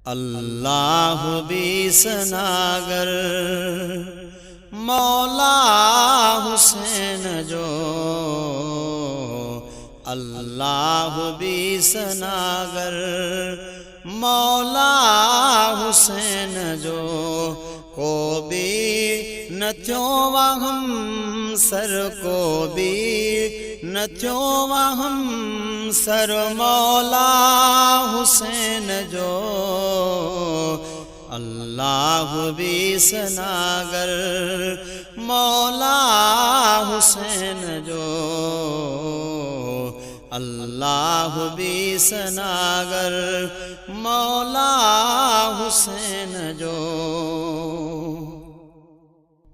अल्लाह भी सनागर मौला हुसैन जो, अल्लाह भी सनागर मौला हुसैन जो, को भी न थियो वहम सर को भी न थियो वहम सर मौला हुसैन जो, अल्लाह भी सनागर मौला हुसैन जो, अल्लाह भी सनागर मौला हुसैन जो।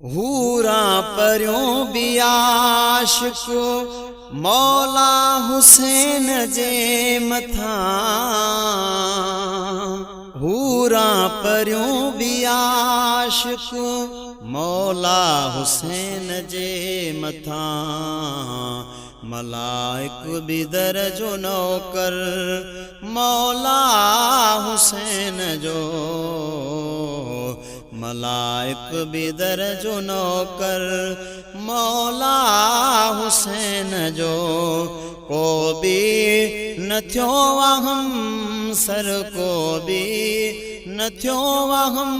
हूरा पर्यों भी आशिक मौला हुसैन जे मथा, हूरा पर्यों भी आशिक मौला हुसैन जे मथा, मलाइक भी दरजो नौकर मौला हुसैन जो, मलाइक भी दरजो नौकर मौला हुसैन जो, को भी न थियो वहम सर को भी न थियो वहम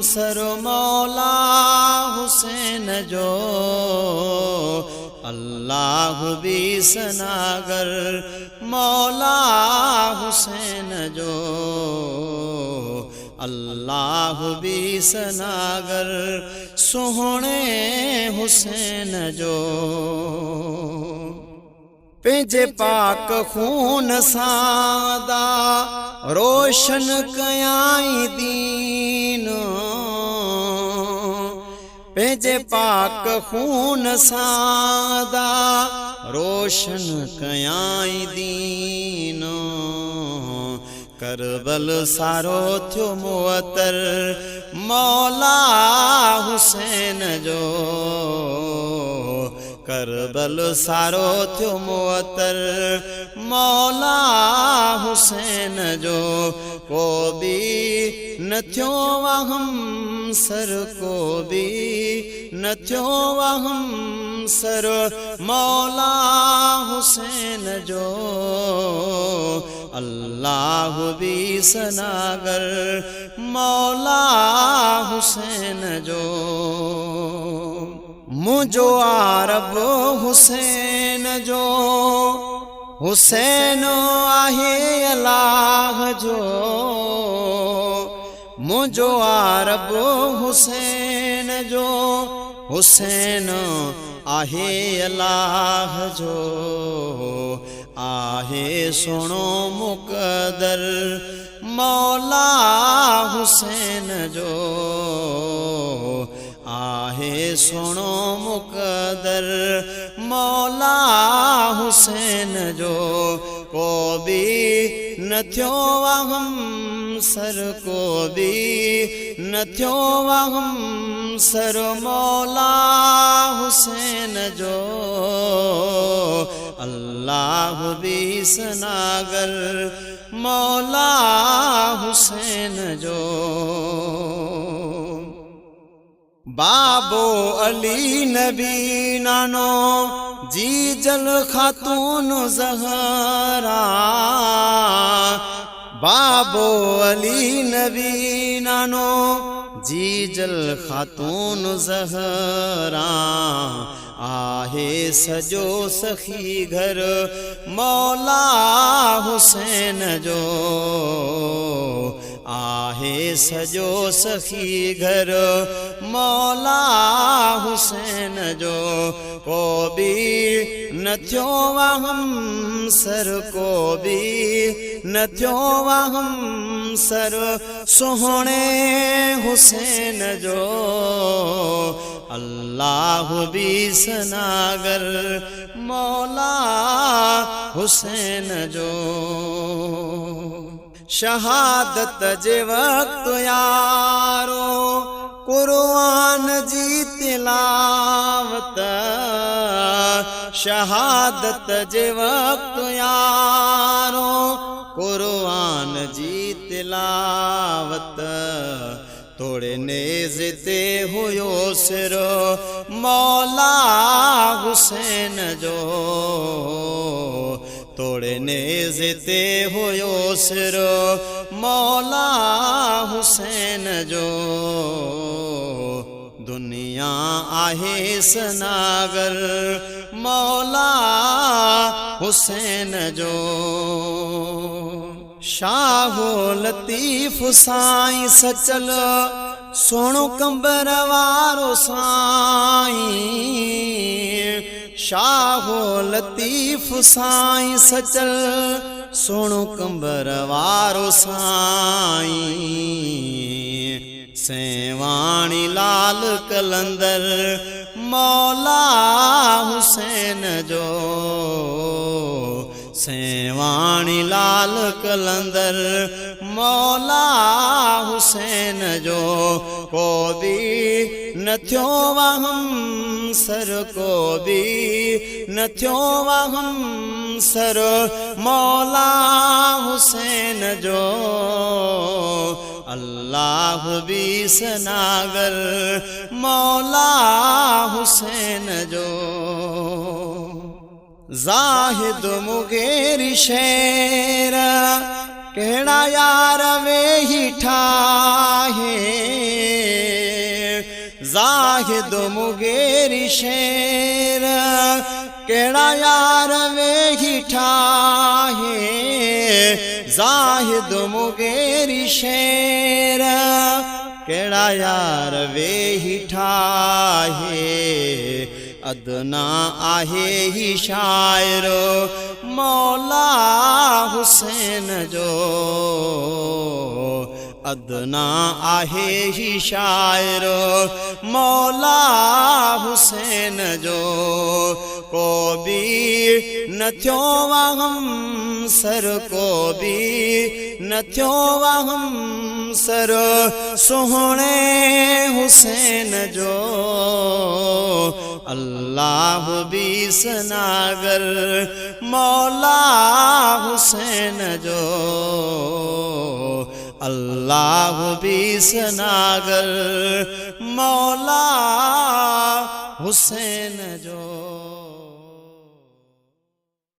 सर मौला हुसैन जो, अल्लाह भी सनागर मौला हुसैन जो, अल्लाह भी सनागर सोहणे हुसैन जो। पंहिंजे पाक खून सादा रोशन कयाई दीन, पंहिंजे पाक खून सादा रोशन कयाई दीन, करबल सारो थियो मुअतर मौला हुसैन जो, करबल सारो थियो मुअतर मौला हुसैन जो, को भी न थियो वहम सर को भी न थियो वहम सर मौला हुसैन जो, अल्लाह भी सनागर मौला हुसैन जो। मुझो आरब हुसैन जो, हुसैन आहे अल्लाह जो, मुझो आरब हुसैन जो, हुसैन आहे अल्लाह जो, आहे सुनो मुक़दर मौला हुसैन जो, आहे सुनो मुक़दर मौला हुसैन जो, को भी न थियो वहम सर को भी न थियो वहम सर मौला हुसैन जो, अल्लाह भी सनागर मौला हुसैन जो। बाबो अली नबी नानो जीजल खातून ज़हरा, बाबो अली नबी नानो जीजल खातून ज़हरा, आहे सजो सखी घर मौला हुसैन जो, आहे सजो सखी घर मौला हुसैन जो, को भी न थियो वहम सर को भी न थियो वहम सर सोहणे हुसैन जो, अल्लाह भी सनागर मौला हुसैन जो। शहादत जे वक्त यारो कुरान जी तिलावत, शहादत जे वक्त यारो कुरान जी तिलावत तोड़े नेज़ ते हुयो सिर मौला हुसैन जो तोड़े नेज़ ते हुयो सिर मौला हुसैन जो दुनिया आहे सनागर मौला हुसैन जो शाहो लतीफ़ साईं सचल सोणो कंबर वारो साईं शाहो लतीफ़ साईं सचल सोणो कंबर वारो साईं सेवाणी लाल कलंदर मौला हुसैन जो सेवाणी लाल कलंदर मौला हुसैन जो को भी न थियो वहम सर को भी न थियो वहम सर मौला हुसैन जो अल्लाह भी सनागर मौला हुसैन जो ज़ाहिद मुगेरी शेर केड़ा यार वे ही ठाहे ज़ाहिद मुगेरी शेर केड़ा यार वे ही ठाहे ज़ाहिद मुगेरी शेर केड़ा यार वे ही ठाहे अदना आहे ही शायर मौला हुसैन जो अदना आहे ही शायर मौला हुसैन जो को भी न थियो वहम सर को भी न थियो वहम सर सोहणे हुसैन जो अल्लाह भी सनागर मौला हुसैन जो अल्लाह भी सनागर मौला हुसैन जो।